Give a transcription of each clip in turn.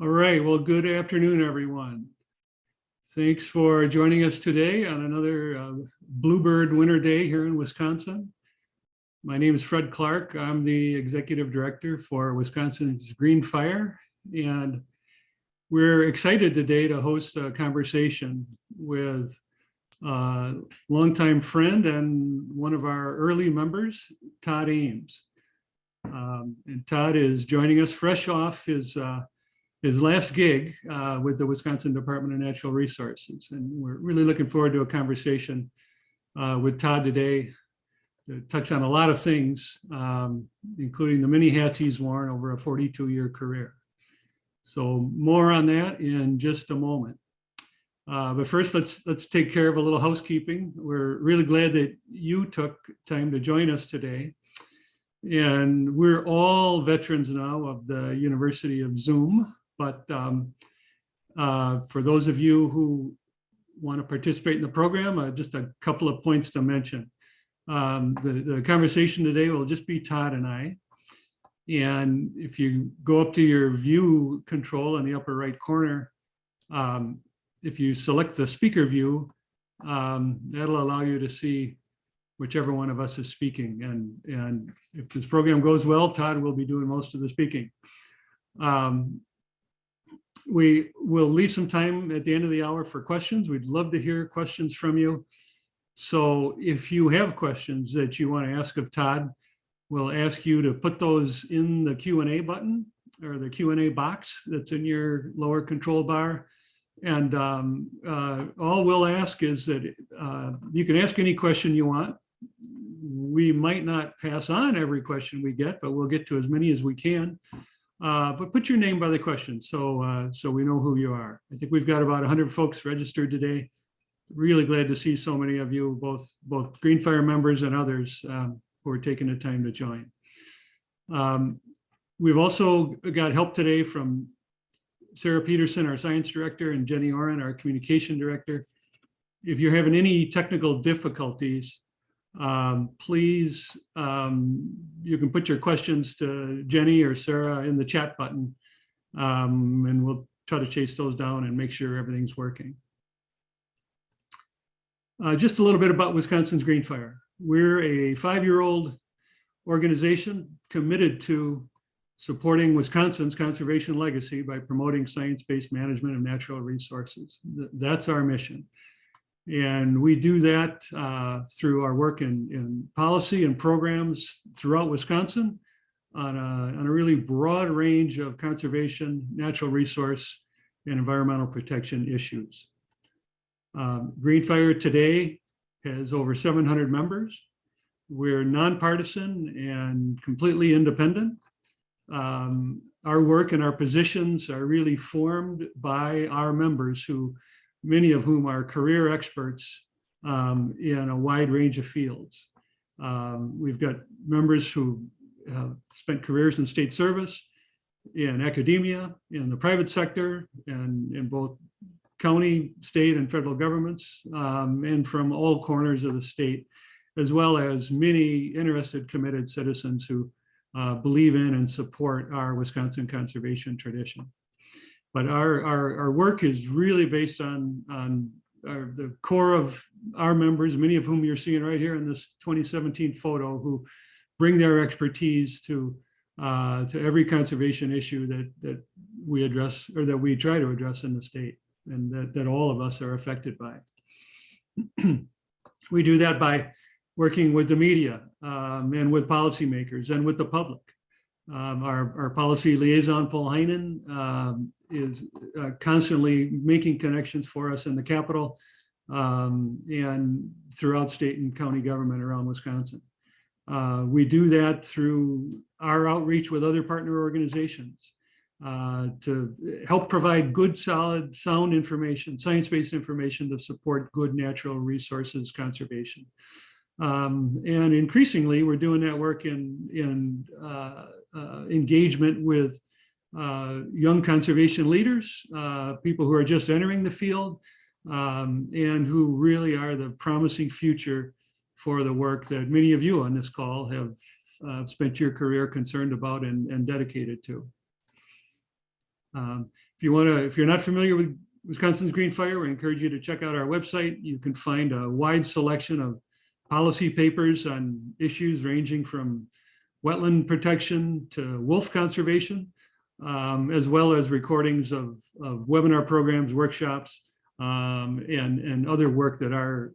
All right, well, good afternoon, everyone. Thanks for joining us today on another bluebird winter day here in Wisconsin. My name is Fred Clark. I'm the executive director for Wisconsin's Green Fire, and we're excited today to host a conversation with a longtime friend and one of our early members, Todd Ambs. And Todd is joining us fresh off his last gig with the Wisconsin Department of Natural Resources. And we're really looking forward to a conversation with Todd today to touch on a lot of things, including the many hats he's worn over a 42-year career. So more on that in just a moment. But first, let's take care of a little housekeeping. We're really glad that you took time to join us today. And we're all veterans now of the University of Zoom. But for those of you who want to participate in the program, just a couple of points to mention. The conversation today will just be Todd and I. And if you go up to your view control in the upper right corner, if you select the speaker view, that'll allow you to see whichever one of us is speaking. And if this program goes well, Todd will be doing most of the speaking. We will leave some time at the end of the hour for questions. We'd love to hear questions from you. So if you have questions that you want to ask of Todd, we'll ask you to put those in the Q&A button or the Q&A box that's in your lower control bar. And all we'll ask is that you can ask any question you want. We might not pass on every question we get, but we'll get to as many as we can. But put your name by the question so we know who you are. I think we've got about 100 folks registered today. Really glad to see so many of you, both Green Fire members and others who are taking the time to join. We've also got help today from Sarah Peterson, our science director, and Jenny Oren, our communication director. If you're having any technical difficulties, please, you can put your questions to Jenny or Sarah in the chat button, and we'll try to chase those down and make sure everything's working. Just a little bit about Wisconsin's Green Fire. We're a 5-year-old organization committed to supporting Wisconsin's conservation legacy by promoting science-based management of natural resources. That's our mission. And we do that through our work in policy and programs throughout Wisconsin on a really broad range of conservation, natural resource, and environmental protection issues. Green Fire today has over 700 members. We're nonpartisan and completely independent. Our work and our positions are really formed by our members, many of whom are career experts in a wide range of fields. We've got members who have spent careers in state service, in academia, in the private sector, and in both county, state, and federal governments, and from all corners of the state, as well as many interested, committed citizens who believe in and support our Wisconsin conservation tradition. But our work is really based on the core of our members, many of whom you're seeing right here in this 2017 photo, who bring their expertise to every conservation issue that we address or that we try to address in the state, and that all of us are affected by. We do that by working with the media and with policymakers and with the public. Our policy liaison, Paul Heinen, is constantly making connections for us in the Capitol and throughout state and county government around Wisconsin. We do that through our outreach with other partner organizations to help provide good, solid, sound information, science-based information to support good natural resources conservation. And increasingly, we're doing that work in engagement with young conservation leaders, people who are just entering the field, and who really are the promising future for the work that many of you on this call have spent your career concerned about and dedicated to. If you're not familiar with Wisconsin's Green Fire, we encourage you to check out our website. You can find a wide selection of policy papers on issues ranging from wetland protection to wolf conservation, as well as recordings of webinar programs, workshops, and other work that our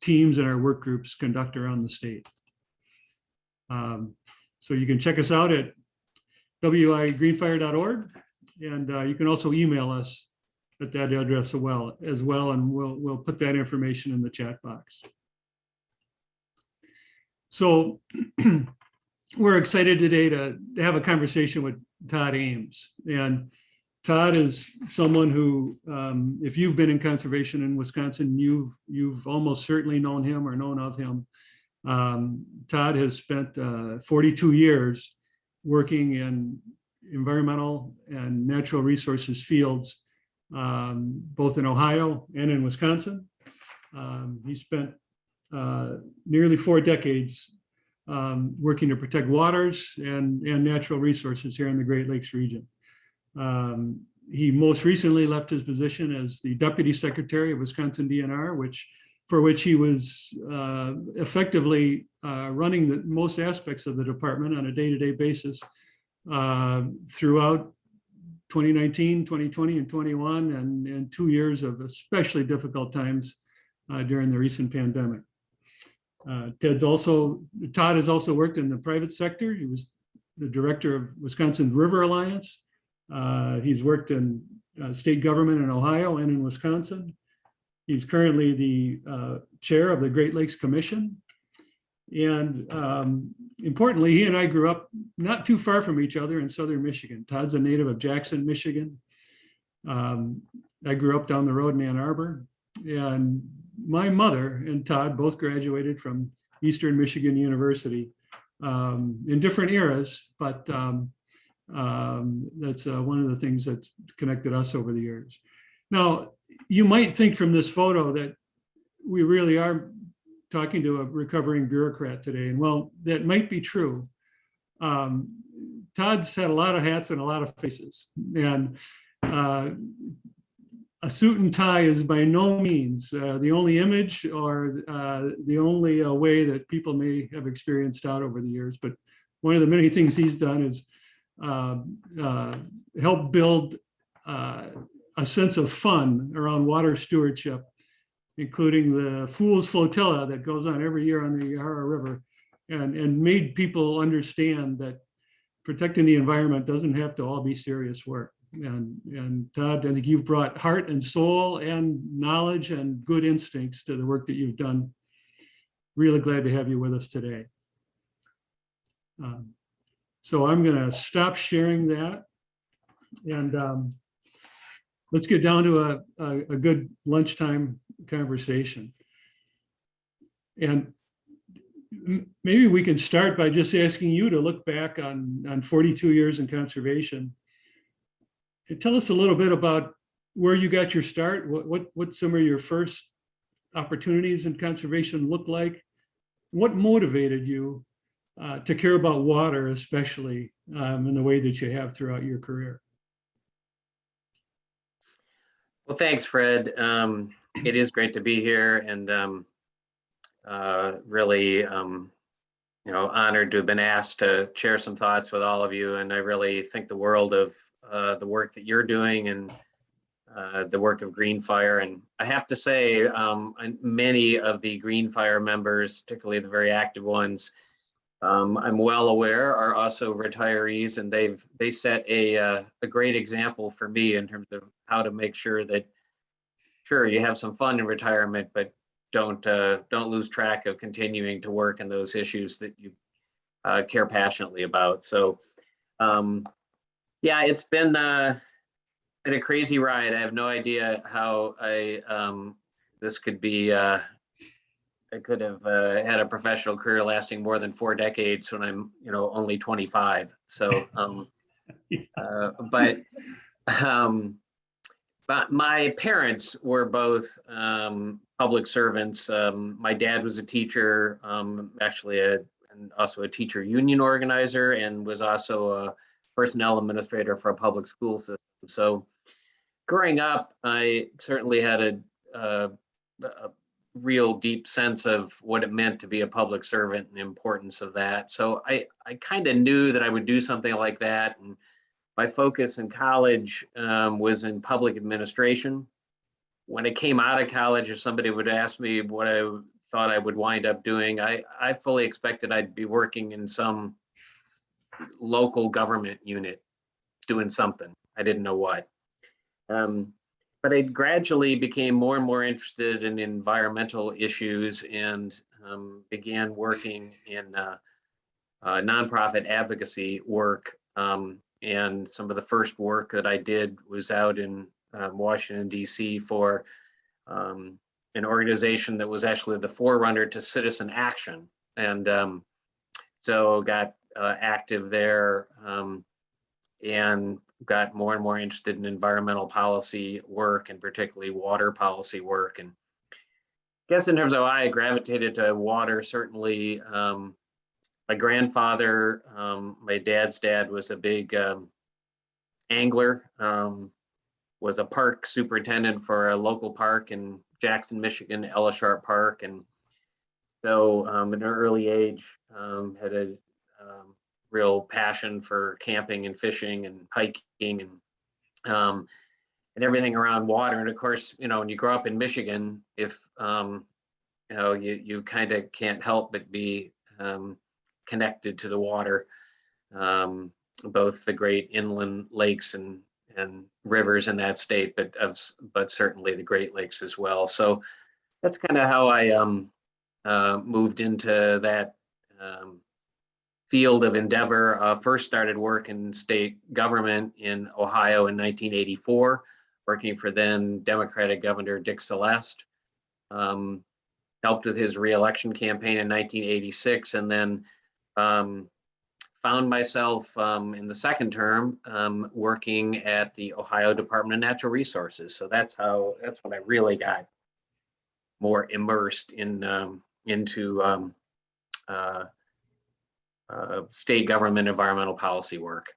teams and our work groups conduct around the state. So you can check us out at wigreenfire.org, and you can also email us at that address as well, and we'll put that information in the chat box. So we're excited today to have a conversation with Todd Ambs. And Todd is someone who, if you've been in conservation in Wisconsin, you've almost certainly known him or known of him. Todd has spent 42 years working in environmental and natural resources fields, both in Ohio and in Wisconsin. He spent nearly 4 decades working to protect waters and natural resources here in the Great Lakes region. He most recently left his position as the Deputy Secretary of Wisconsin DNR, for which he was effectively running the most aspects of the department on a day-to-day basis throughout 2019, 2020, and 21, and 2 years of especially difficult times during the recent pandemic. Todd has also worked in the private sector. He was the director of Wisconsin River Alliance. He's worked in state government in Ohio and in Wisconsin. He's currently the chair of the Great Lakes Commission. And importantly, he and I grew up not too far from each other in southern Michigan. Todd's a native of Jackson, Michigan. I grew up down the road in Ann Arbor. And my mother and Todd both graduated from Eastern Michigan University in different eras, but that's one of the things that's connected us over the years. Now, you might think from this photo that we really are talking to a recovering bureaucrat today, and well, that might be true. Todd's had a lot of hats and a lot of faces, and a suit and tie is by no means the only image or the only way that people may have experienced Todd over the years. But one of the many things he's done is help build a sense of fun around water stewardship, including the Fool's Flotilla that goes on every year on the Yarra River, and made people understand that protecting the environment doesn't have to all be serious work. And Todd, I think you've brought heart and soul and knowledge and good instincts to the work that you've done. Really glad to have you with us today. So I'm going to stop sharing that, and let's get down to a good lunchtime conversation. And maybe we can start by just asking you to look back on 42 years in conservation. And tell us a little bit about where you got your start, what some of your first opportunities in conservation looked like, what motivated you to care about water, especially in the way that you have throughout your career. Well, thanks, Fred. It is great to be here, and really, honored to have been asked to share some thoughts with all of you. And I really think the world of the work that you're doing and the work of Green Fire. And I have to say, many of the Green Fire members, particularly the very active ones, I'm well aware are also retirees, and they set a great example for me in terms of how to make sure that, sure, you have some fun in retirement, but don't lose track of continuing to work in those issues that you care passionately about. So yeah, it's been a crazy ride. I have no idea how this could be. I could have had a professional career lasting more than 4 decades when I'm, only 25. So, but my parents were both public servants. My dad was a teacher, actually, and also a teacher union organizer, and was also a personnel administrator for a public school system. So growing up, I certainly had a real deep sense of what it meant to be a public servant and the importance of that. So I kind of knew that I would do something like that. And my focus in college was in public administration. When I came out of college, if somebody would ask me what I thought I would wind up doing, I fully expected I'd be working in some local government unit doing something. I didn't know what. But I gradually became more and more interested in environmental issues and began working in nonprofit advocacy work. And some of the first work that I did was out in Washington, D.C. for an organization that was actually the forerunner to citizen action. And so got active there and got more and more interested in environmental policy work and particularly water policy work. And I guess in terms of how I gravitated to water, certainly my grandfather, my dad's dad was a big angler, was a park superintendent for a local park in Jackson, Michigan, Ellisharp Park. And so at an early age, had a real passion for camping and fishing and hiking and everything around water. And of course, when you grow up in Michigan, if you kind of can't help but be connected to the water, both the great inland lakes and rivers in that state, but certainly the Great Lakes as well. So that's kind of how I moved into that field of endeavor. First started work in state government in Ohio in 1984, working for then Democratic Governor Dick Celeste. Helped with his reelection campaign in 1986, and then found myself in the second term working at the Ohio Department of Natural Resources. So that's when I really got more immersed into state government environmental policy work.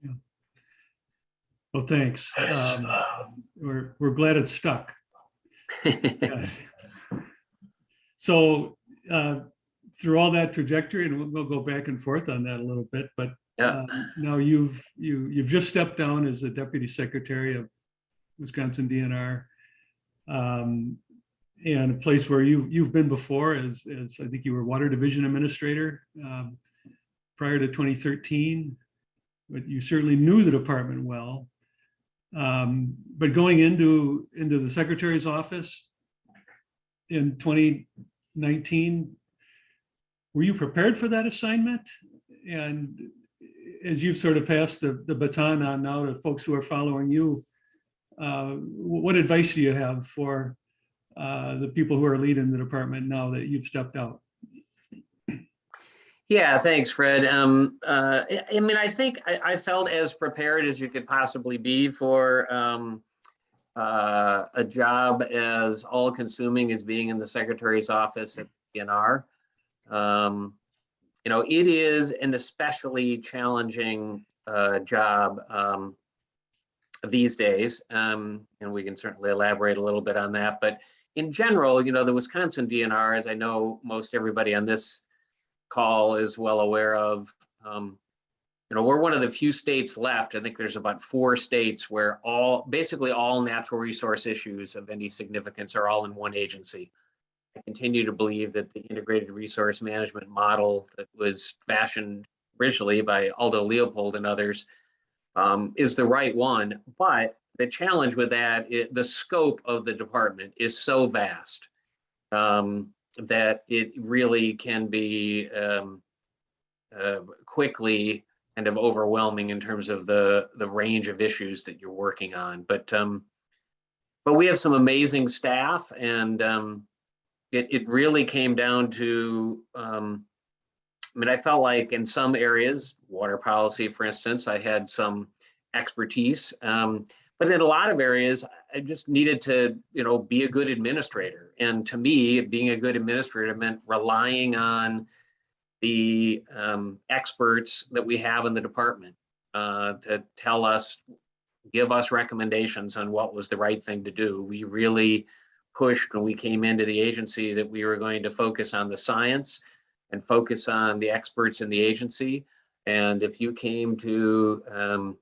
Yeah. Well, thanks. We're glad it stuck. Yeah. So through all that trajectory, and we'll go back and forth on that a little bit, but Yeah. now you've just stepped down as the Deputy Secretary of Wisconsin DNR, and a place where you've been before as I think you were Water Division Administrator prior to 2013, but you certainly knew the department well. But going into the Secretary's office in 2019, were you prepared for that assignment? And as you've sort of passed the baton on now to folks who are following you, what advice do you have for the people who are leading the department now that you've stepped out? Yeah, thanks, Fred. I mean, I think I felt as prepared as you could possibly be for a job as all-consuming as being in the Secretary's office at DNR. It is an especially challenging job these days, and we can certainly elaborate a little bit on that. But in general, the Wisconsin DNR, as I know most everybody on this call is well aware of, we're one of the few states left. I think there's about 4 states where basically all natural resource issues of any significance are all in one agency. I continue to believe that the integrated resource management model that was fashioned originally by Aldo Leopold and others is the right one. But the challenge with that, the scope of the department is so vast that it really can be quickly kind of overwhelming in terms of the range of issues that you're working on. But we have some amazing staff, and it really came down to, I felt like in some areas, water policy, for instance, I had some expertise. But in a lot of areas, I just needed to, be a good administrator. And to me, being a good administrator meant relying on the experts that we have in the department to tell us give us recommendations on what was the right thing to do. We really pushed when we came into the agency that we were going to focus on the science and focus on the experts in the agency. And if you came to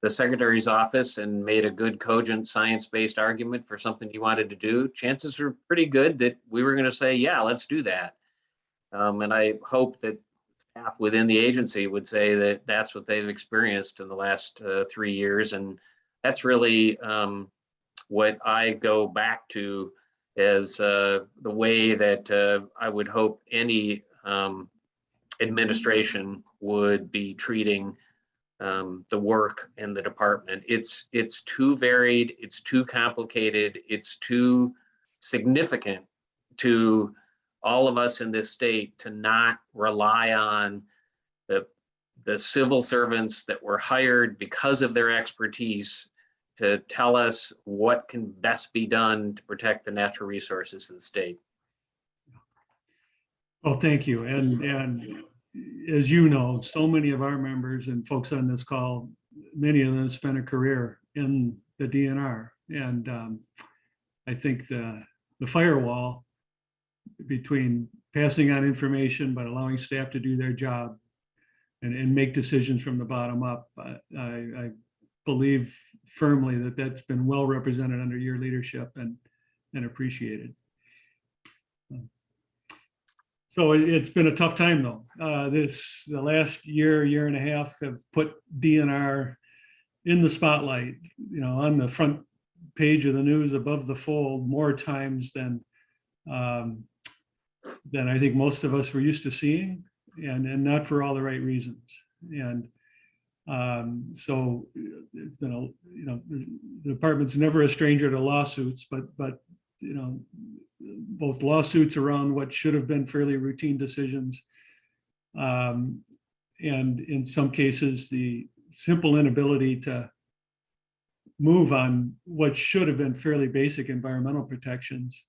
the secretary's office and made a good, cogent, science-based argument for something you wanted to do, chances were pretty good that we were going to say, yeah, let's do that. And I hope that staff within the agency would say that that's what they've experienced in the last 3 years. And that's really what I go back to as the way that I would hope any administration would be treating the work in the department. It's too varied, it's too complicated, it's too significant to all of us in this state to not rely on the civil servants that were hired because of their expertise to tell us what can best be done to protect the natural resources of the state. Well, thank you. And as you know, so many of our members and folks on this call, many of them spent a career in the DNR. And I think the firewall between passing on information, but allowing staff to do their job and make decisions from the bottom up, I believe firmly that that's been well represented under your leadership and appreciated. So it's been a tough time though. The last year and a half have put DNR in the spotlight, on the front page of the news above the fold more times than I think most of us were used to seeing, and not for all the right reasons. And so the department's never a stranger to lawsuits, but both lawsuits around what should have been fairly routine decisions, and in some cases the simple inability to move on what should have been fairly basic environmental protections,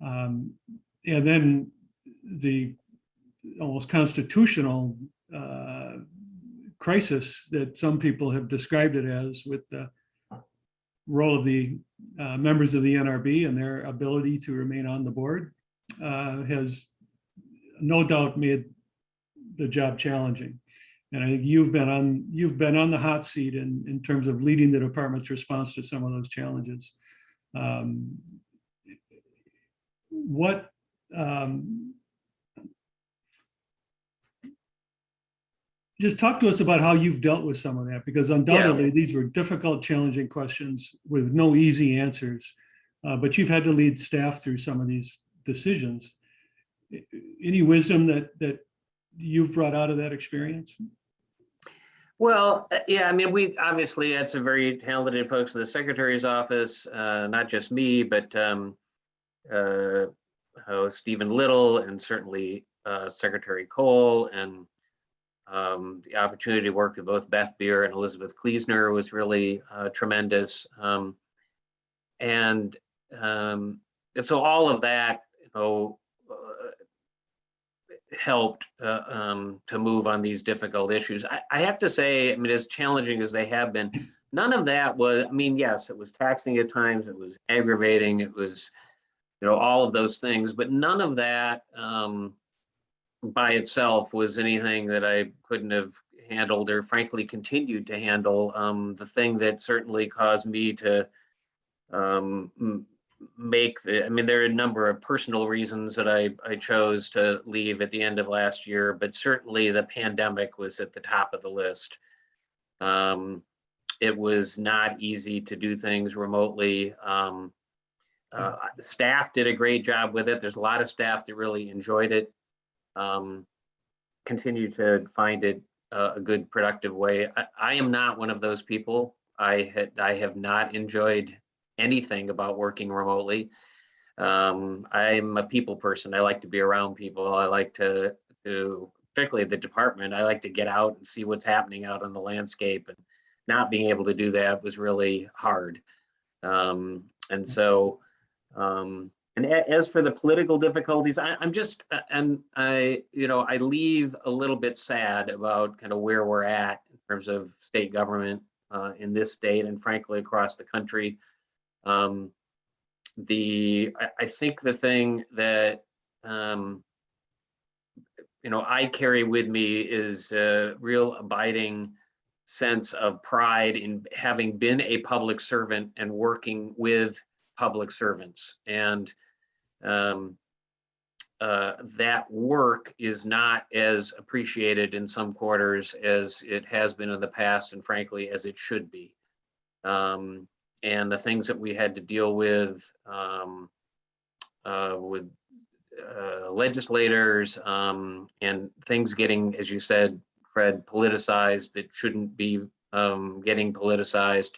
and then the almost constitutional crisis that some people have described it as, with the role of the members of the NRB and their ability to remain on the board, has no doubt made the job challenging. And I think you've been on the hot seat in terms of leading the department's response to some of those challenges. Just talk to us about how you've dealt with some of that, because undoubtedly these were difficult, challenging questions with no easy answers, but you've had to lead staff through some of these decisions. Any wisdom that you've brought out of that experience? Well, yeah, I mean, we obviously had some very talented folks in the secretary's office, not just me, but Stephen Little, and certainly Secretary Cole, and the opportunity to work with both Beth Beer and Elizabeth Kleesner was really tremendous. And so all of that, helped to move on these difficult issues. I have to say, I mean, as challenging as they have been, none of that was, I mean, yes, it was taxing at times, it was aggravating, it was, all of those things, but none of that by itself was anything that I couldn't have handled, or frankly continued to handle. The thing that certainly caused me to there are a number of personal reasons that I chose to leave at the end of last year, but certainly the pandemic was at the top of the list. It was not easy to do things remotely. Staff did a great job with it. There's a lot of staff that really enjoyed it. Continue to find it a good, productive way. I am not one of those people. I have not enjoyed anything about working remotely. I'm a people person. I like to be around people. I like to particularly the department, I like to get out and see what's happening out on the landscape, and not being able to do that was really hard. And so, and as for the political difficulties, I leave a little bit sad about kind of where we're at in terms of state government. in this state and frankly across the country. I think the thing that I carry with me is a real abiding sense of pride in having been a public servant and working with public servants. And that work is not as appreciated in some quarters as it has been in the past, and frankly, as it should be. And the things that we had to deal with legislators and things getting, as you said, Fred, politicized that shouldn't be getting politicized.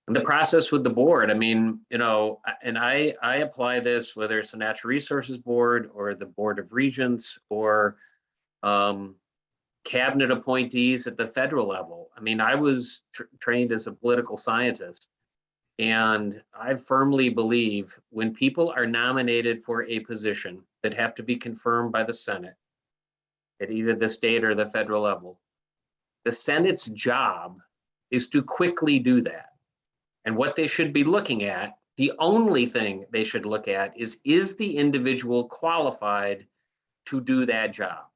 And the process with the board, I mean, and I apply this, whether it's the Natural Resources Board or the Board of Regents or cabinet appointees at the federal level. I mean, I was trained as a political scientist, and I firmly believe when people are nominated for a position that have to be confirmed by the Senate at either the state or the federal level, the Senate's job is to quickly do that. And what they should be looking at, the only thing they should look at is the individual qualified to do that job?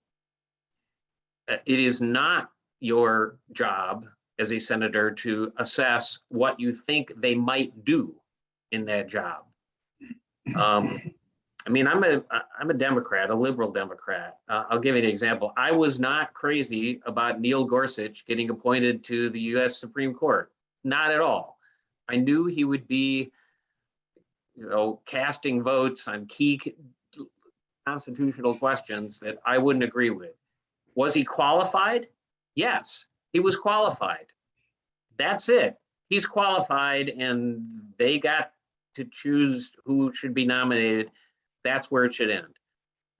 It is not your job as a senator to assess what you think they might do in that job. I mean, I'm a Democrat, a liberal Democrat. I'll give you an example. I was not crazy about Neil Gorsuch getting appointed to the U.S. Supreme Court. Not at all. I knew he would be, casting votes on key constitutional questions that I wouldn't agree with. Was he qualified? Yes, he was qualified. That's it. He's qualified, and they got to choose who should be nominated. That's where it should end.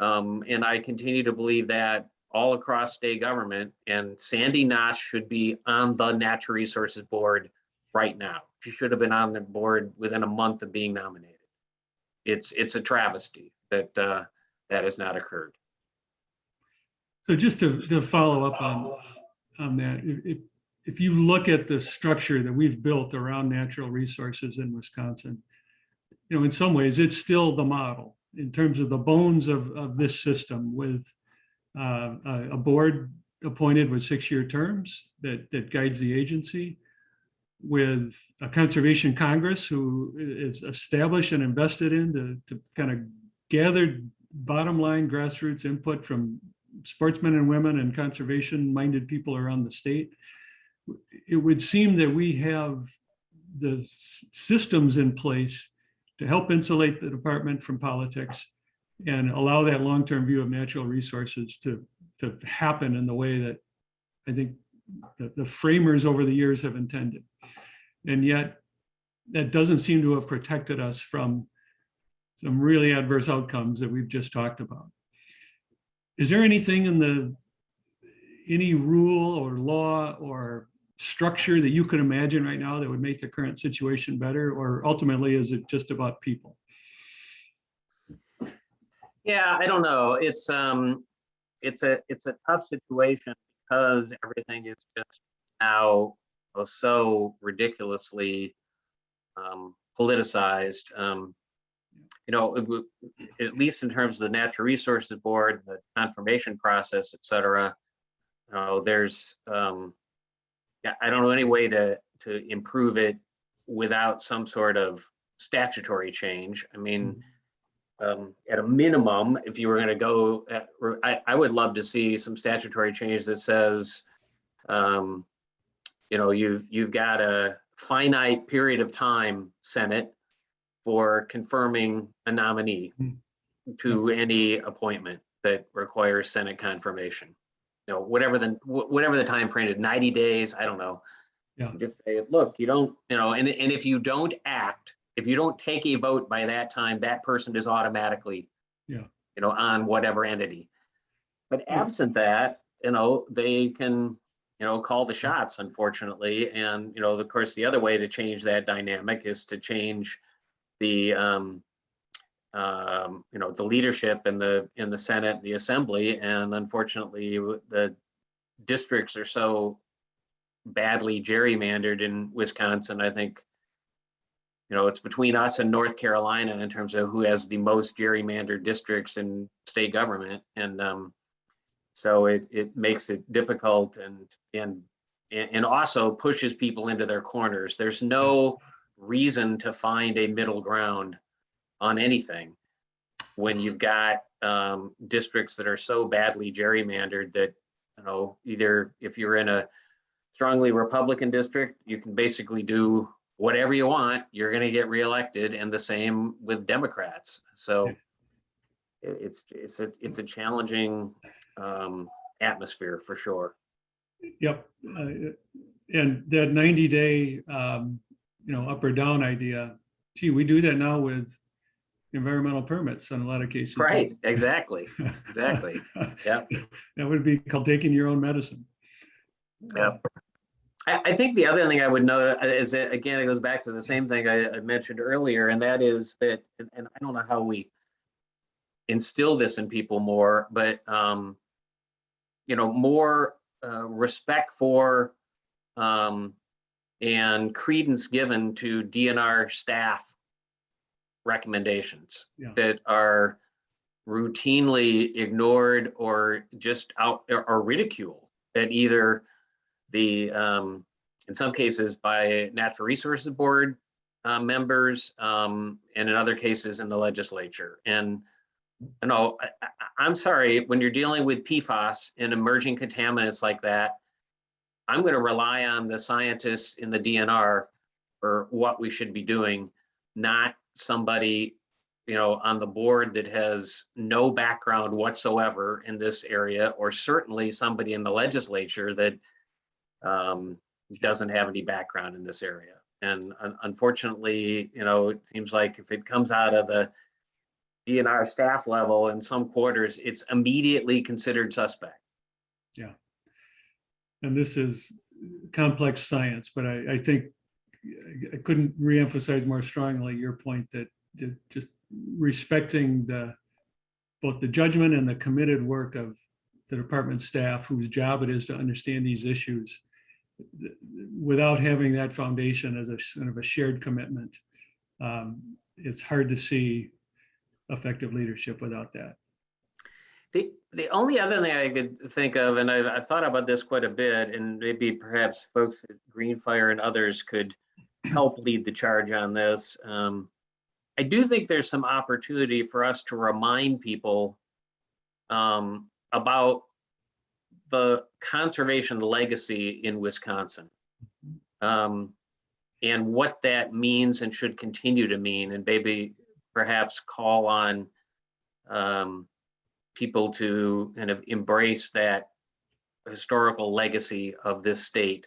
And I continue to believe that all across state government, and Sandy Knotts should be on the Natural Resources Board right now. She should have been on the board within a month of being nominated. It's a travesty that that has not occurred. So just to follow up on that, if you look at the structure that we've built around natural resources in Wisconsin, in some ways it's still the model in terms of the bones of this system, with a board appointed with 6-year terms that guides the agency, with a conservation Congress who is established and invested in to kind of gather bottom line grassroots input from sportsmen and women and conservation minded people around the state. It would seem that we have the systems in place to help insulate the department from politics and allow that long-term view of natural resources to happen in the way that I think the framers over the years have intended. And yet that doesn't seem to have protected us from some really adverse outcomes that we've just talked about. Is there anything in any rule or law or structure that you could imagine right now that would make the current situation better, or ultimately is it just about people? Yeah, I don't know. It's a tough situation because everything is just now so ridiculously politicized. At least in terms of the Natural Resources Board, the confirmation process, et cetera, there's I don't know any way to improve it without some sort of statutory change. I mean, at a minimum, if you were going to go, I would love to see some statutory change that says, you've got a finite period of time, Senate, for confirming a nominee to any appointment that requires Senate confirmation. Whatever the time frame is, 90 days, I don't know. Yeah. Just say, look, you don't, and if you don't act, if you don't take a vote by that time, that person is automatically, on whatever entity. But absent that, they can, call the shots, unfortunately. And, of course, the other way to change that dynamic is to change the, the leadership in the Senate, the Assembly. And unfortunately, the districts are so badly gerrymandered in Wisconsin. I think, it's between us and North Carolina in terms of who has the most gerrymandered districts in state government. And so it makes it difficult and also pushes people into their corners. There's no reason to find a middle ground on anything when you've got districts that are so badly gerrymandered that, either if you're in a strongly Republican district, you can basically do whatever you want, you're going to get reelected, and the same with Democrats. So it's a challenging atmosphere for sure. Yep. And that 90-day, up or down idea, gee, we do that now with environmental permits in a lot of cases. Right, exactly. Yep. That would be called taking your own medicine. Yep. I think the other thing I would note is that, again, it goes back to the same thing I mentioned earlier, and that is that, and I don't know how we instill this in people more, but more respect for and credence given to DNR staff recommendations that are routinely ignored or just out or ridiculed at either the in some cases by Natural Resources Board members and in other cases in the legislature. And I'm sorry, when you're dealing with PFAS and emerging contaminants like that, I'm going to rely on the scientists in the DNR for what we should be doing, not somebody on the board that has no background whatsoever in this area, or certainly somebody in the legislature that doesn't have any background in this area. And unfortunately, it seems like if it comes out of the DNR staff level in some quarters, it's immediately considered suspect. Yeah. And this is complex science, but I think I couldn't reemphasize more strongly your point that just respecting both the judgment and the committed work of the department staff whose job it is to understand these issues, without having that foundation as a sort of a shared commitment, it's hard to see effective leadership without that. The only other thing I could think of, and I've thought about this quite a bit, and maybe perhaps folks at Greenfire and others could help lead the charge on this. I do think there's some opportunity for us to remind people about the conservation legacy in Wisconsin, and what that means and should continue to mean, and maybe perhaps call on people to kind of embrace that historical legacy of this state.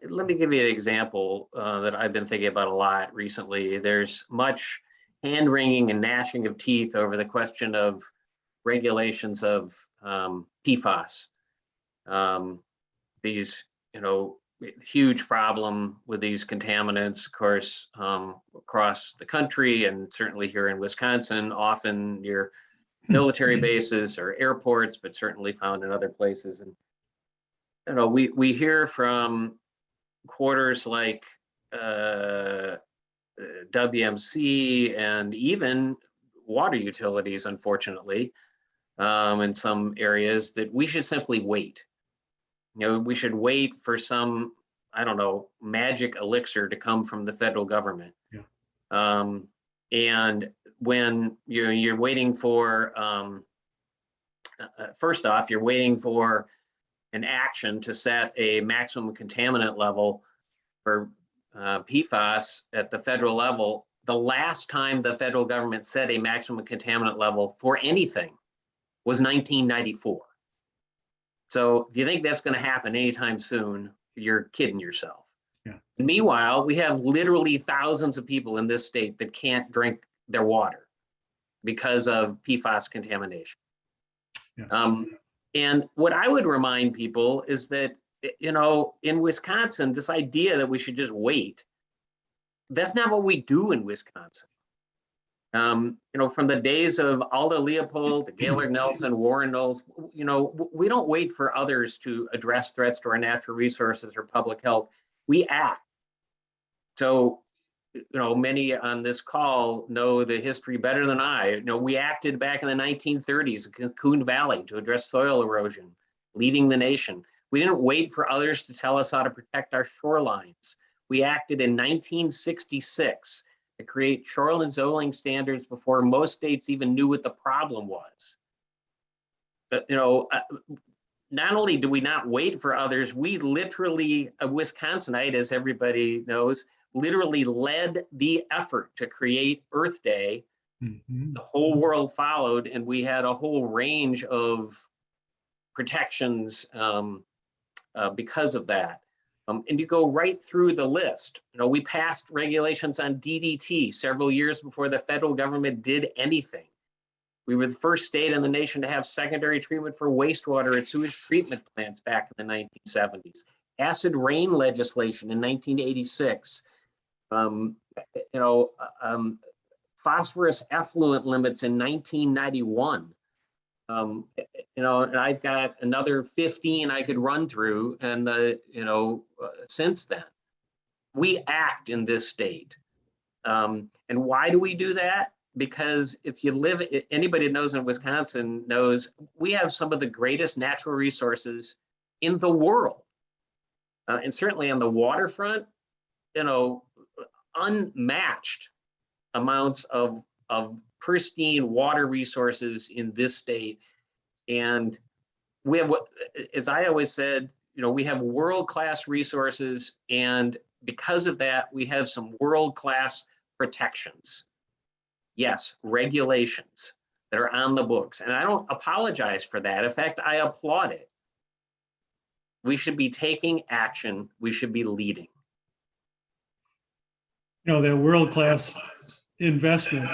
Let me give you an example that I've been thinking about a lot recently. There's much hand wringing and gnashing of teeth over the question of regulations of PFAS. These, huge problem with these contaminants, of course, across the country, and certainly here in Wisconsin, often your military bases or airports, but certainly found in other places. And we hear from quarters like WMC and even water utilities, unfortunately, in some areas, that we should simply wait. We should wait for some, magic elixir to come from the federal government. Yeah. And when you're waiting for, first off, you're waiting for an action to set a maximum contaminant level for PFAS at the federal level. The last time the federal government set a maximum contaminant level for anything was 1994. So if you think that's going to happen anytime soon, you're kidding yourself. Yeah. Meanwhile, we have literally thousands of people in this state that can't drink their water because of PFAS contamination. Yes. And what I would remind people is that, in Wisconsin, this idea that we should just wait, that's not what we do in Wisconsin. From the days of Aldo Leopold to Gaylord Nelson, Warren Knowles, we don't wait for others to address threats to our natural resources or public health. We act. So, many on this call know the history better than I. We acted back in the 1930s in Coon Valley to address soil erosion, leading the nation. We didn't wait for others to tell us how to protect our shorelines. We acted in 1966 to create shoreline zoning standards before most states even knew what the problem was. But, not only do we not wait for others, we literally, a Wisconsinite, as everybody knows, literally led the effort to create Earth Day. Mhm. The whole world followed, and we had a whole range of protections because of that. And you go right through the list. We passed regulations on DDT several years before the federal government did anything. We were the first state in the nation to have secondary treatment for wastewater at sewage treatment plants back in the 1970s. Acid rain legislation in 1986. Phosphorus effluent limits in 1991. And I've got another 15 I could run through, and since then, we act in this state. And why do we do that? Because if you live, anybody that knows in Wisconsin knows we have some of the greatest natural resources in the world. And certainly on the waterfront, unmatched amounts of pristine water resources in this state. And we have, as I always said, we have world-class resources, and because of that, we have some world-class protections. Yes, regulations that are on the books. And I don't apologize for that. In fact, I applaud it. We should be taking action. We should be leading. That world-class investment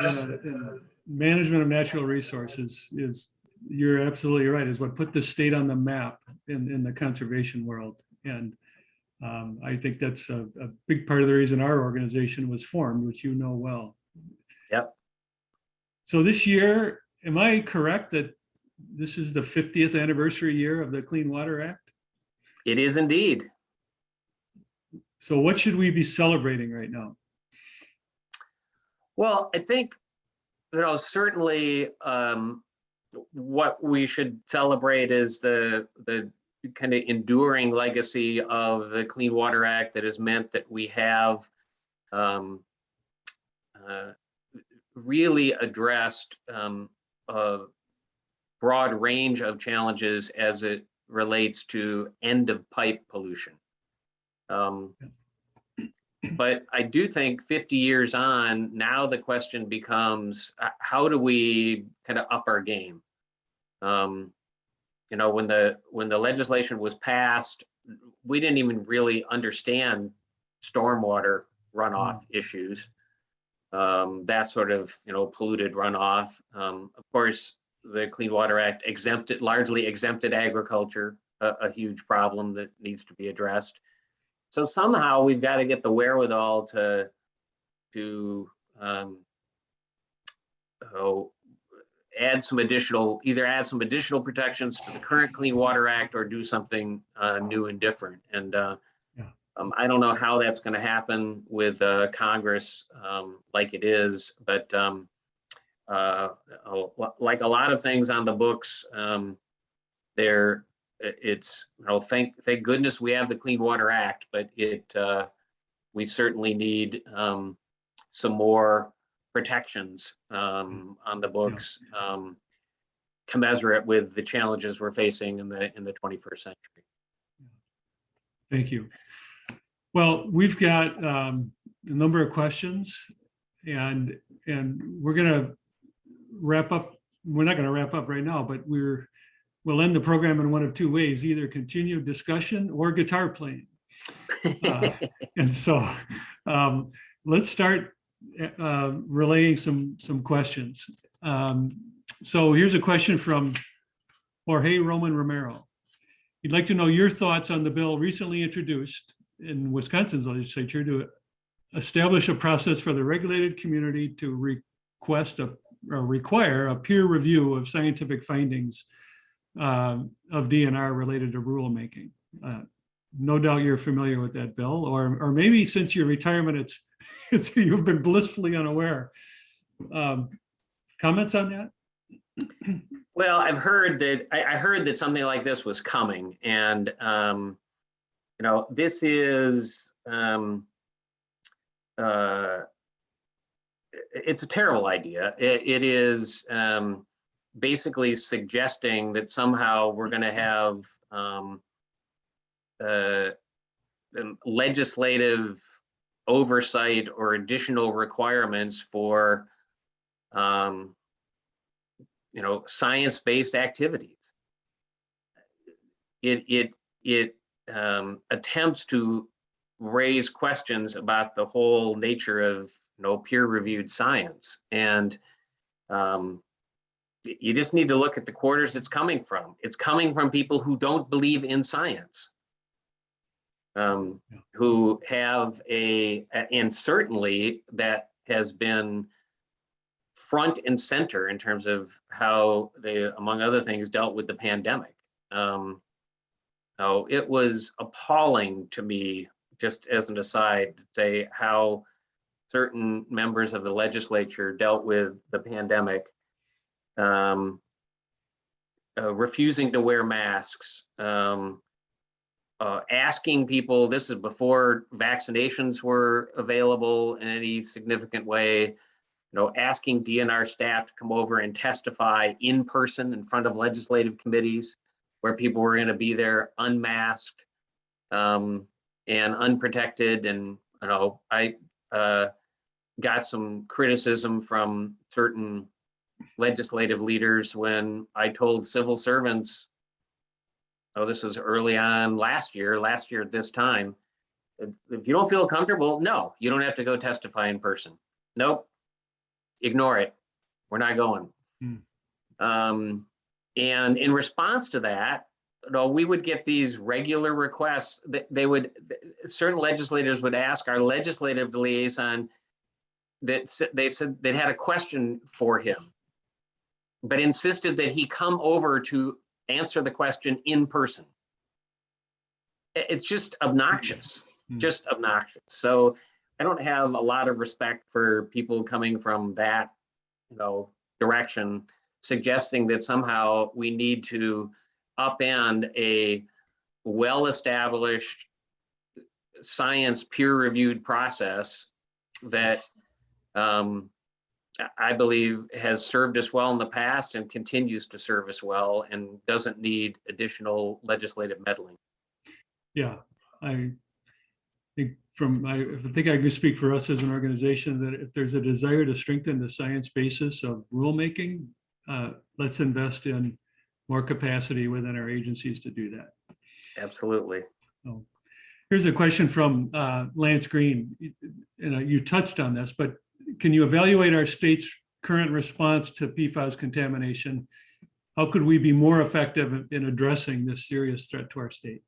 in management of natural resources is, you're absolutely right, is what put the state on the map in the conservation world. And I think that's a big part of the reason our organization was formed, which you know well. Yep. So this year, am I correct that this is the 50th anniversary year of the Clean Water Act? It is indeed. So what should we be celebrating right now? Well, I think, certainly what we should celebrate is the kind of enduring legacy of the Clean Water Act that has meant that we have really addressed a broad range of challenges as it relates to end of pipe pollution. But I do think 50 years on, now the question becomes, how do we kind of up our game? When the legislation was passed, we didn't even really understand stormwater runoff issues. That sort of, polluted runoff. Of course, the Clean Water Act largely exempted agriculture, a huge problem that needs to be addressed. So somehow we've got to get the wherewithal to add some additional protections to the current Clean Water Act, or do something new and different. And I don't know how that's going to happen with Congress like it is, but like a lot of things on the books, it's, thank goodness we have the Clean Water Act, but we certainly need some more protections on the books, commensurate with the challenges we're facing in the 21st century. Thank you. Well, we've got a number of questions, and we're going to wrap up. We're not going to wrap up right now, but we'll end the program in one of two ways: either continued discussion or guitar playing. And so let's start relaying some questions. So here's a question from Jorge Roman Romero. He'd like to know your thoughts on the bill recently introduced in Wisconsin's legislature to establish a process for the regulated community to require a peer review of scientific findings of DNR related to rulemaking. No doubt you're familiar with that bill, or maybe since your retirement, it's you've been blissfully unaware. Comments on that? Well, I've heard that I heard that something like this was coming, and this is it's a terrible idea. It is basically suggesting that somehow we're going to have legislative oversight or additional requirements for science-based activities. It attempts to raise questions about the whole nature of peer-reviewed science, and you just need to look at the quarters it's coming from. It's coming from people who don't believe in science, who have and certainly that has been front and center in terms of how they, among other things, dealt with the pandemic. It was appalling to me, just as an aside, to say how certain members of the legislature dealt with the pandemic, refusing to wear masks, asking people, this is before vaccinations were available in any significant way, asking DNR staff to come over and testify in person in front of legislative committees where people were going to be there unmasked and unprotected. And I got some criticism from certain legislative leaders when I told civil servants, this was early on last year at this time, if you don't feel comfortable, no, you don't have to go testify in person. Nope. Ignore it. We're not going. And in response to that, we would get these regular requests that certain legislators would ask our legislative liaison that they said they had a question for him, but insisted that he come over to answer the question in person. It's just obnoxious, just obnoxious. So I don't have a lot of respect for people coming from that, direction, suggesting that somehow we need to upend a well-established science peer-reviewed process that I believe has served us well in the past and continues to serve us well and doesn't need additional legislative meddling. Yeah, I think I can speak for us as an organization that if there's a desire to strengthen the science basis of rulemaking, let's invest in more capacity within our agencies to do that. Absolutely. So, here's a question from Lance Green. You touched on this, but can you evaluate our state's current response to PFAS contamination? How could we be more effective in addressing this serious threat to our state?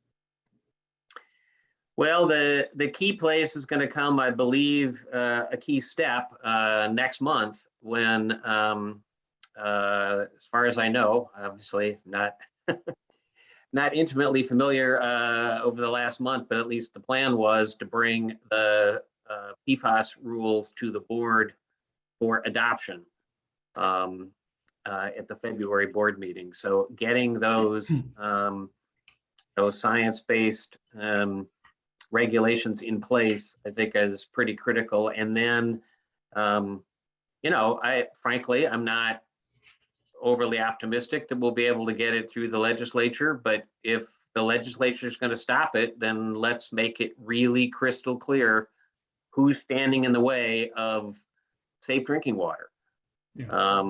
Well, the key place is going to come, I believe, a key step next month when, as far as I know, obviously not not intimately familiar over the last month, but at least the plan was to bring the PFAS rules to the board for adoption at the February board meeting. So getting those science-based regulations in place, I think, is pretty critical. And then, frankly, I'm not overly optimistic that we'll be able to get it through the legislature, but if the legislature is going to stop it, then let's make it really crystal clear who's standing in the way of safe drinking water. Yeah.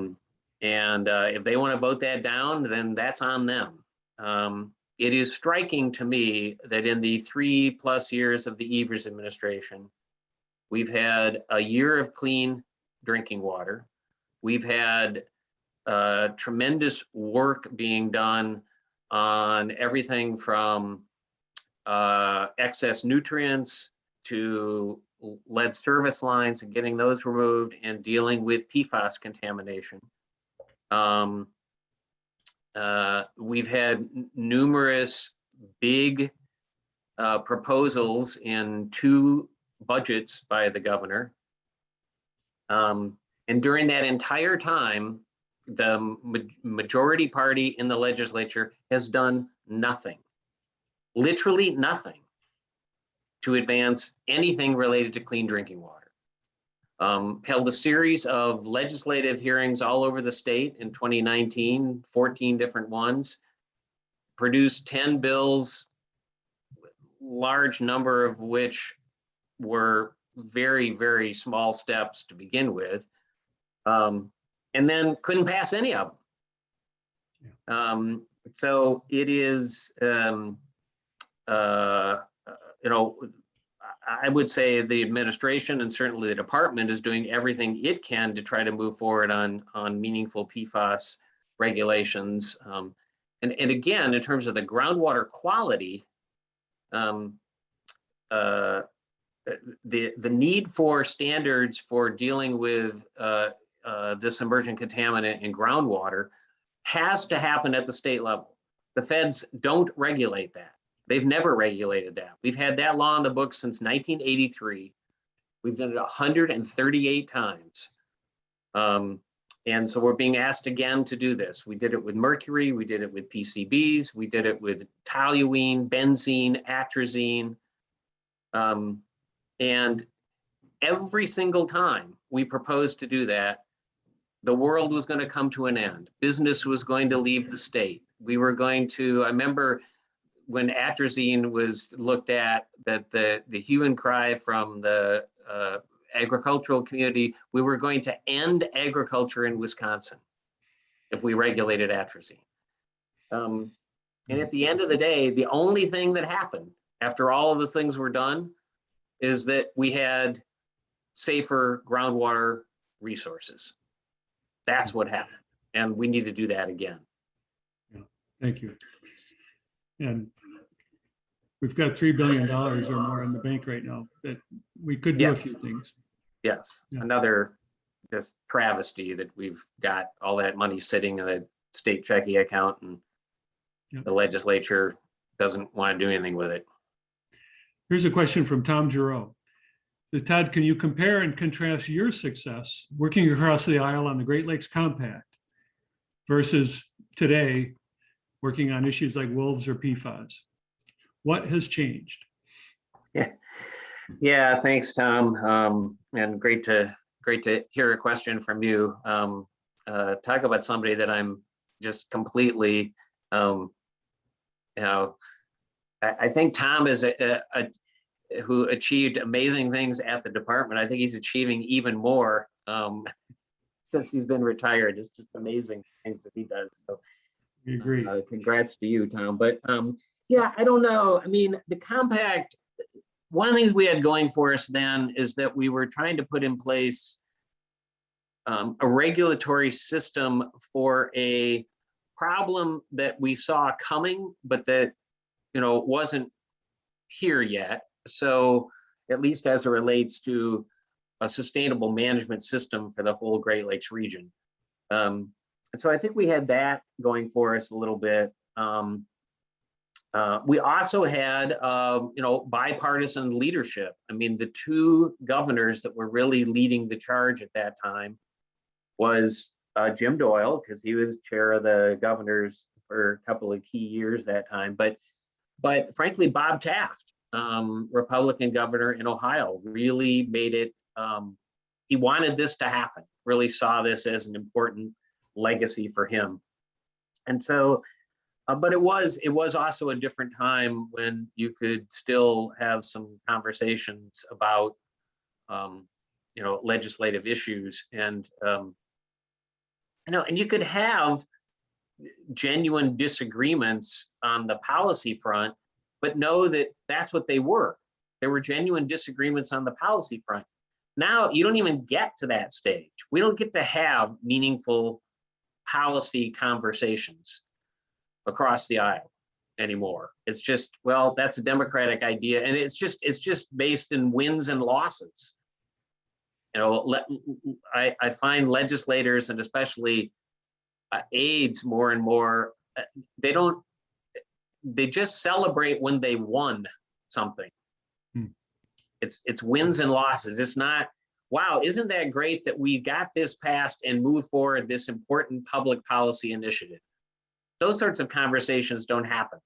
And if they want to vote that down, then that's on them. It is striking to me that in the 3+ years of the Evers administration, we've had a year of clean drinking water. We've had tremendous work being done on everything from excess nutrients to lead service lines and getting those removed and dealing with PFAS contamination. We've had numerous big proposals in 2 budgets by the governor. And during that entire time, the majority party in the legislature has done nothing, literally nothing, to advance anything related to clean drinking water. Held a series of legislative hearings all over the state in 2019, 14 different ones, produced 10 bills, large number of which were very, very small steps to begin with, and then couldn't pass any of them. So it is, I would say the administration and certainly the department is doing everything it can to try to move forward on meaningful PFAS regulations. And again, in terms of the groundwater quality, the need for standards for dealing with this emerging contaminant in groundwater has to happen at the state level. The feds don't regulate that. They've never regulated that. We've had that law in the books since 1983. We've done it 138 times. And so we're being asked again to do this. We did it with mercury, we did it with PCBs, we did it with toluene, benzene, atrazine. And every single time we proposed to do that, the world was going to come to an end. Business was going to leave the state. We were going to, I remember when atrazine was looked at, that the hue and cry from the agricultural community, we were going to end agriculture in Wisconsin if we regulated atrazine. And at the end of the day, the only thing that happened after all of those things were done is that we had safer groundwater resources. That's what happened. And we need to do that again. Yeah, thank you. And we've got $3 billion or more in the bank right now that we could do a few things. Yes, Yeah. Another just travesty that we've got all that money sitting in a state checking account and the legislature doesn't want to do anything with it. Here's a question from Tom Giroux. Todd, can you compare and contrast your success working across the aisle on the Great Lakes Compact versus today working on issues like wolves or PFAS? What has changed? Yeah, thanks, Tom. And great to hear a question from you. Talk about somebody that I'm just completely, I think Tom is who achieved amazing things at the department. I think he's achieving even more since he's been retired. It's just amazing things that he does. So We agree. Congrats to you, Tom. But yeah, I don't know. I mean, the compact, one of the things we had going for us then is that we were trying to put in place a regulatory system for a problem that we saw coming, but that, wasn't here yet. So at least as it relates to a sustainable management system for the whole Great Lakes region. And so I think we had that going for us a little bit. We also had, bipartisan leadership. I mean, the 2 governors that were really leading the charge at that time was Jim Doyle, because he was chair of the governors for a couple of key years that time. But frankly, Bob Taft, Republican governor in Ohio, really made it, he wanted this to happen, really saw this as an important legacy for him. And so, but it was also a different time when you could still have some conversations about, legislative issues, and and you could have genuine disagreements on the policy front, but know that that's what they were. There were genuine disagreements on the policy front. Now you don't even get to that stage. We don't get to have meaningful policy conversations across the aisle. anymore. It's just, well, that's a democratic idea, and it's just based in wins and losses. You know, I find legislators, and especially aides, more and more, they just celebrate when they won something. It's wins and losses. It's not, wow, isn't that great that we got this passed and moved forward this important public policy initiative? Those sorts of conversations don't happen.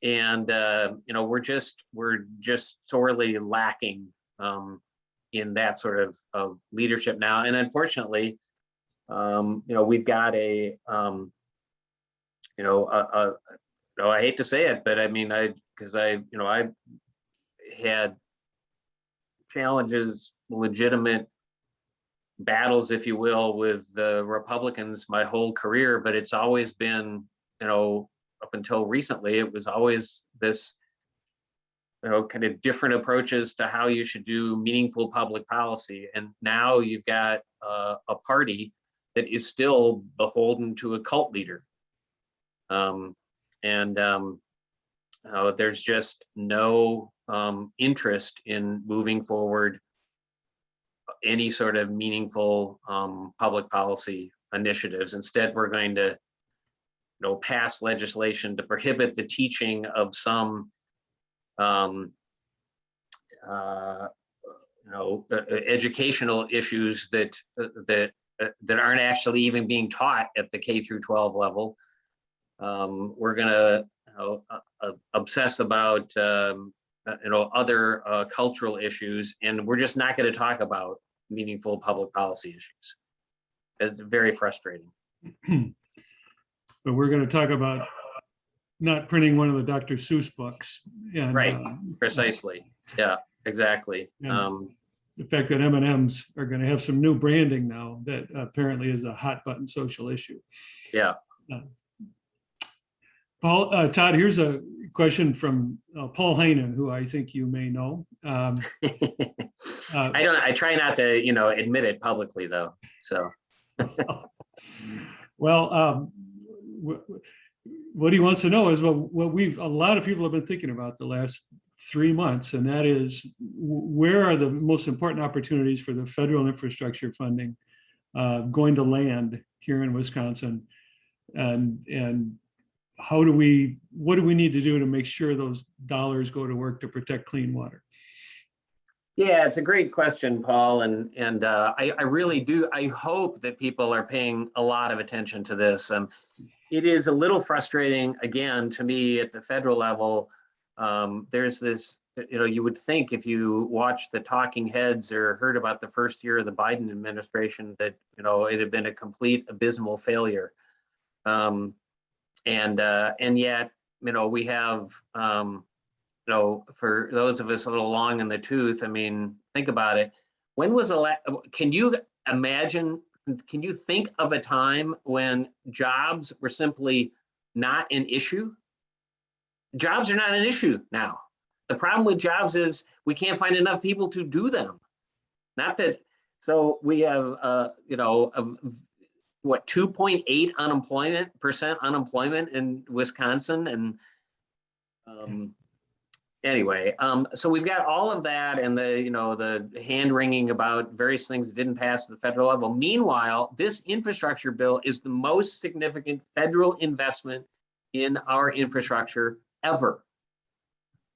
You know, we're just sorely lacking in that sort of leadership now. And unfortunately, you know, we've got I hate to say it, but I mean, I had challenges, legitimate battles, if you will, with the Republicans my whole career, but it's always been, you know, up until recently, it was always this, you know, kind of different approaches to how you should do meaningful public policy. And now you've got a party that is still beholden to a cult leader. There's just no interest in moving forward any sort of meaningful public policy initiatives. Instead, we're going to, you know, pass legislation to prohibit the teaching of some educational issues that aren't actually even being taught at the K through 12 level. We're going to obsess about other cultural issues, and we're just not going to talk about meaningful public policy issues. It's very frustrating. But we're going to talk about not printing one of the Dr. Seuss books. And, right, precisely. Yeah, exactly. The fact that M&Ms are going to have some new branding now that apparently is a hot button social issue. Yeah. Paul, Todd, here's a question from Paul Heinen, who I think you may know. I try not to, you know, admit it publicly though. So. Well, what he wants to know is what a lot of people have been thinking about the last 3 months, and that is, where are the most important opportunities for the federal infrastructure funding going to land here in Wisconsin, and what do we need to do to make sure those dollars go to work to protect clean water? Yeah, it's a great question, Paul, and I really do. I hope that people are paying a lot of attention to this. It is a little frustrating, again, to me at the federal level. There's this, you know, you would think if you watched the talking heads or heard about the first year of the Biden administration that, you know, it had been a complete abysmal failure. And yet, you know, we have, you know, for those of us a little long in the tooth, I mean, think about it. When was can you imagine, can you think of a time when jobs were simply not an issue? Jobs are not an issue now. The problem with jobs is we can't find enough people to do them. Not that, so we have, you know, what, 2.8% unemployment in Wisconsin, and anyway, so we've got all of that, and the, you know, the hand wringing about various things that didn't pass at the federal level. Meanwhile, this infrastructure bill is the most significant federal investment in our infrastructure ever.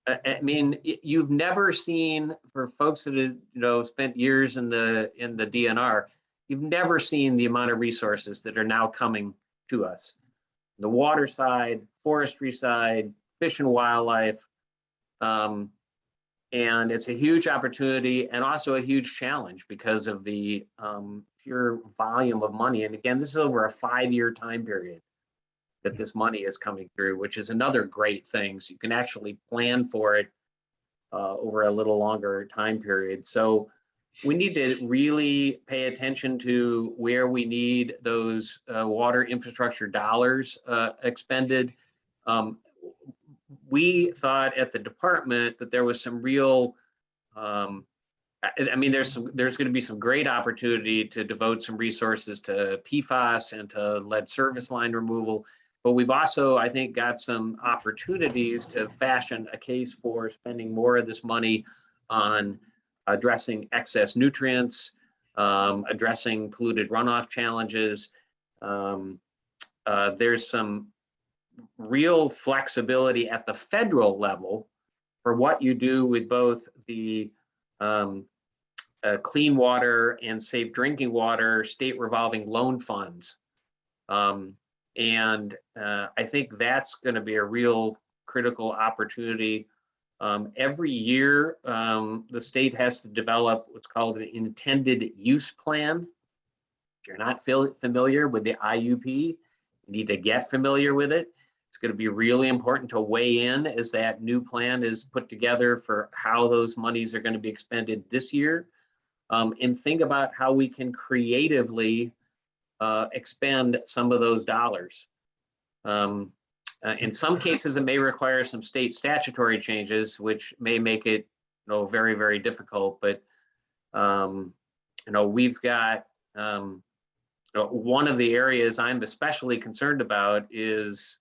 I mean, you've never seen, for folks that have, you know, spent years in the DNR, you've never seen the amount of resources that are now coming to us. The water side, forestry side, fish and wildlife. And it's a huge opportunity and also a huge challenge because of the sheer volume of money. And again, this is over a 5-year time period that this money is coming through, which is another great thing. So you can actually plan for it over a little longer time period. So we need to really pay attention to where we need those water infrastructure dollars expended. We thought at the department that there was some real, I mean, there's going to be some great opportunity to devote some resources to PFAS and to lead service line removal. But we've also, I think, got some opportunities to fashion a case for spending more of this money on addressing excess nutrients, addressing polluted runoff challenges. There's some real flexibility at the federal level for what you do with both the clean water and safe drinking water state revolving loan funds. And I think that's going to be a real critical opportunity. Every year, the state has to develop what's called an intended use plan. If you're not familiar with the IUP, you need to get familiar with it. It's going to be really important to weigh in as that new plan is put together for how those monies are going to be expended this year. And think about how we can creatively expend some of those dollars. In some cases, it may require some state statutory changes, which may make it, very, very difficult. But we've got one of the areas I'm especially concerned about is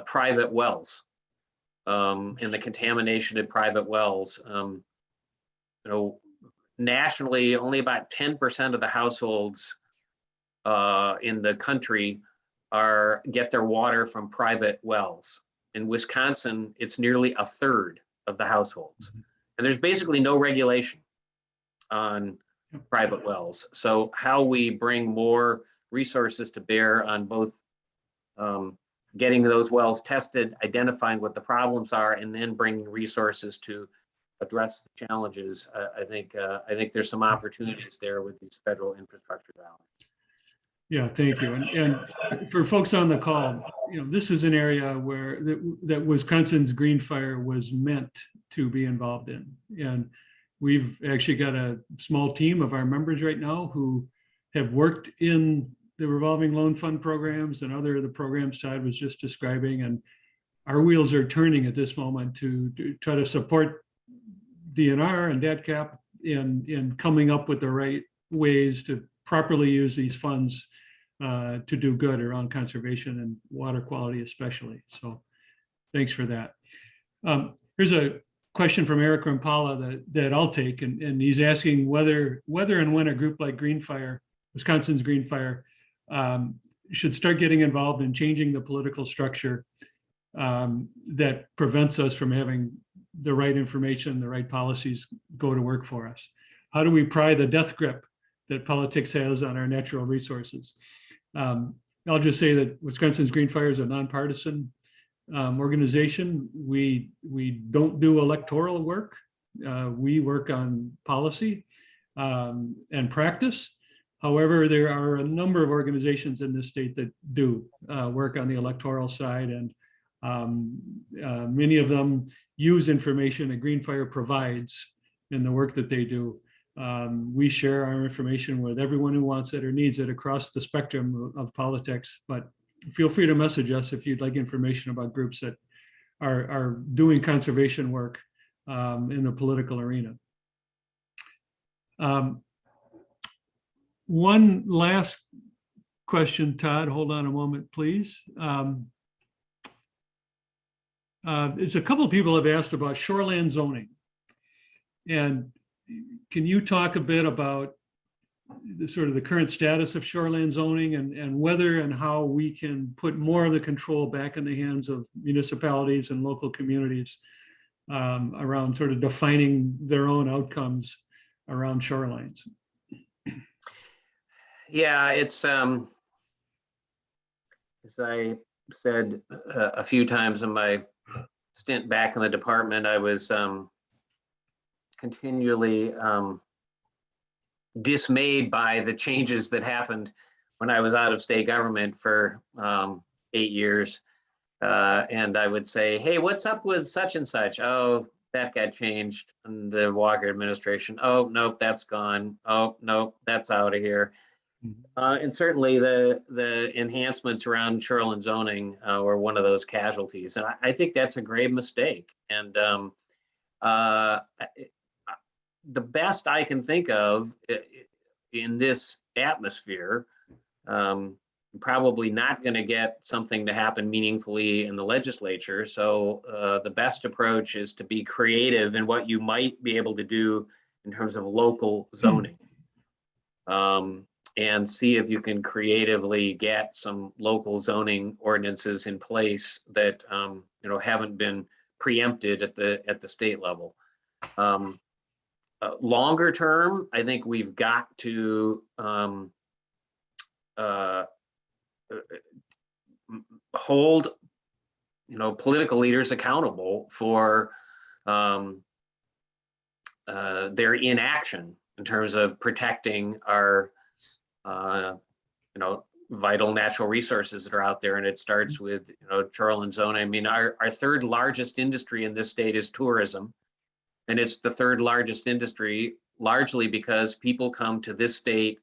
private wells and the contamination in private wells. Nationally, only about 10% of the households in the country get their water from private wells. In Wisconsin, it's nearly a third of the households. And there's basically no regulation on private wells. So how we bring more resources to bear on both getting those wells tested, identifying what the problems are, and then bringing resources to address the challenges. I think there's some opportunities there with these federal infrastructure dollars. Yeah, thank you. And for folks on the call, this is an area where that Wisconsin's Green Fire was meant to be involved in. And we've actually got a small team of our members right now who have worked in the revolving loan fund programs and other of the programs Todd was just describing. And our wheels are turning at this moment to try to support DNR and DATCAP in coming up with the right ways to properly use these funds to do good around conservation and water quality especially. So thanks for that. Here's a question from Eric Rampala that I'll take, and he's asking whether and when a group like Green Fire, Wisconsin's Green Fire, should start getting involved in changing the political structure that prevents us from having the right information, the right policies go to work for us. How do we pry the death grip that politics has on our natural resources? I'll just say that Wisconsin's Green Fire is a nonpartisan organization. We don't do electoral work. We work on policy and practice. However, there are a number of organizations in this state that do work on the electoral side, and many of them use information that Green Fire provides in the work that they do. We share our information with everyone who wants it or needs it across the spectrum of politics, but feel free to message us if you'd like information about groups that are doing conservation work in the political arena. One last question, Todd, hold on a moment, please. It's a couple of people have asked about shoreline zoning. And can you talk a bit about the current status of shoreline zoning and whether and how we can put more of the control back in the hands of municipalities and local communities around sort of defining their own outcomes around shorelines? Yeah, it's as I said a few times in my stint back in the department, I was continually dismayed by the changes that happened when I was out of state government for 8 years. And I would say, hey, what's up with such and such? Oh, that got changed in the Walker administration. Oh, nope, that's gone. Oh, nope, that's out of here. And certainly the enhancements around shoreline zoning were one of those casualties. And I think that's a grave mistake. And the best I can think of in this atmosphere probably not going to get something to happen meaningfully in the legislature. So the best approach is to be creative in what you might be able to do in terms of local zoning. And see if you can creatively get some local zoning ordinances in place that haven't been preempted at the state level. Longer term, I think we've got to hold political leaders accountable for their inaction in terms of protecting our vital natural resources that are out there. And it starts with shoreline zoning. I mean, our third largest industry in this state is tourism, and it's the third largest industry largely because people come to this state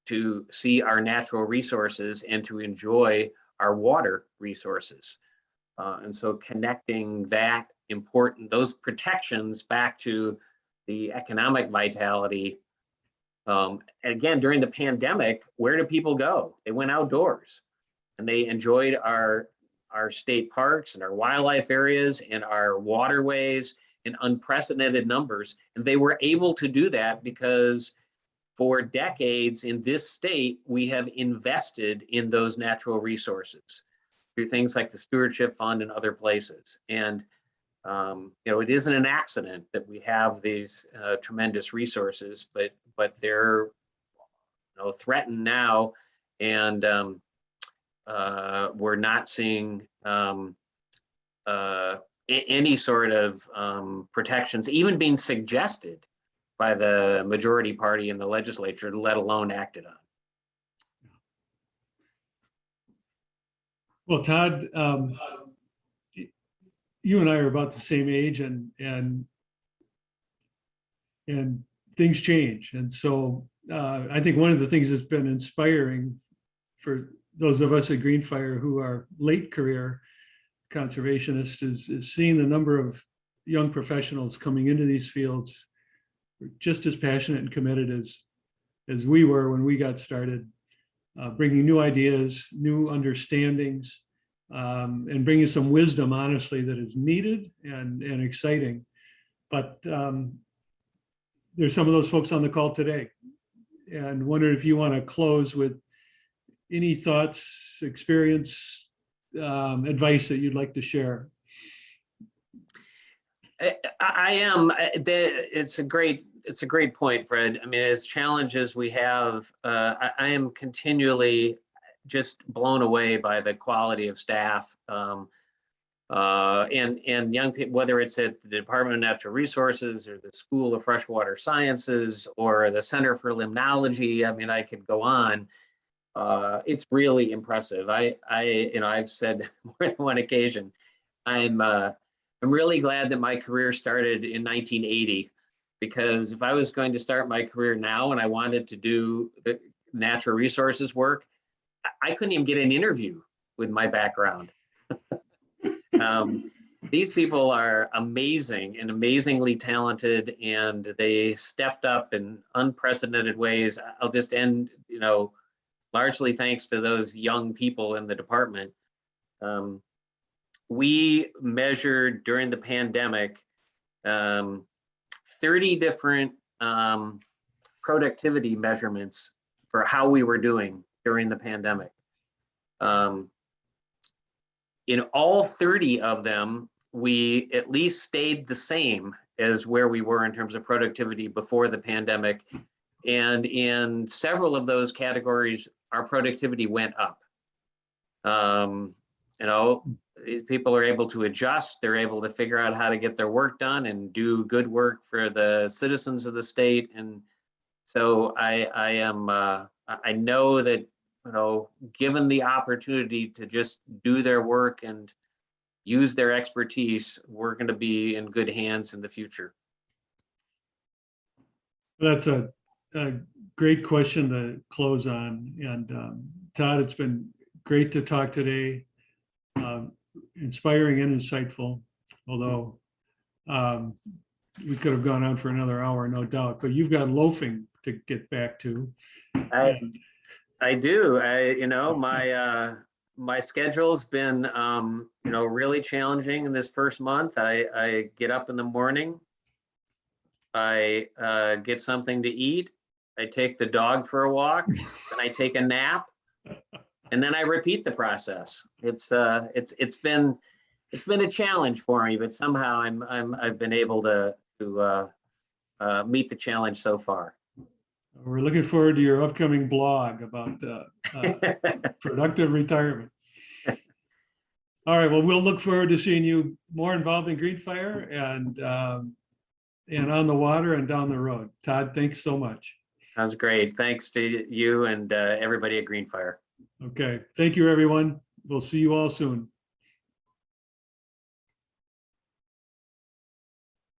to see our natural resources and to enjoy our water resources. And so connecting those protections back to the economic vitality. And again, during the pandemic, where do people go? They went outdoors and they enjoyed our state parks and our wildlife areas and our waterways in unprecedented numbers. And they were able to do that because for decades in this state, we have invested in those natural resources through things like the Stewardship Fund and other places. And it isn't an accident that we have these tremendous resources, but they're threatened now, and we're not seeing any sort of protections even being suggested by the majority party in the legislature, let alone acted on. Well, Todd, you and I are about the same age, and things change. And so I think one of the things that's been inspiring for those of us at Greenfire who are late career conservationists is seeing the number of young professionals coming into these fields just as passionate and committed as we were when we got started, bringing new ideas, new understandings, and bringing some wisdom, honestly, that is needed and exciting. But there's some of those folks on the call today, and wondered if you want to close with any thoughts, experience, advice that you'd like to share. I am. It's a great point, Fred. I mean, as challenges we have, I am continually just blown away by the quality of staff and young people, whether it's at the Department of Natural Resources or the School of Freshwater Sciences or the Center for Limnology. I mean, I could go on. It's really impressive. I've said more than one occasion, I'm really glad that my career started in 1980, because if I was going to start my career now and I wanted to do the natural resources work, I couldn't even get an interview with my background. These people are amazing and amazingly talented, and they stepped up in unprecedented ways. I'll just end, largely thanks to those young people in the department. We measured during the pandemic 30 different productivity measurements for how we were doing during the pandemic. In all 30 of them, we at least stayed the same as where we were in terms of productivity before the pandemic. And in several of those categories, our productivity went up. These people are able to adjust. They're able to figure out how to get their work done and do good work for the citizens of the state. And so I know that, given the opportunity to just do their work and use their expertise, we're going to be in good hands in the future. That's a great question to close on. And Todd, it's been great to talk today. Inspiring and insightful, although we could have gone on for another hour, no doubt, but you've got loafing to get back to. I do. My schedule's been, really challenging in this first month. I get up in the morning. I get something to eat. I take the dog for a walk, and I take a nap, and then I repeat the process. It's been a challenge for me, but somehow I've been able to meet the challenge so far. We're looking forward to your upcoming blog about productive retirement. All right, well, we'll look forward to seeing you more involved in Green Fire and on the water and down the road. Todd, thanks so much. That's great. Thanks to you and everybody at Green Fire. Okay, thank you, everyone. We'll see you all soon.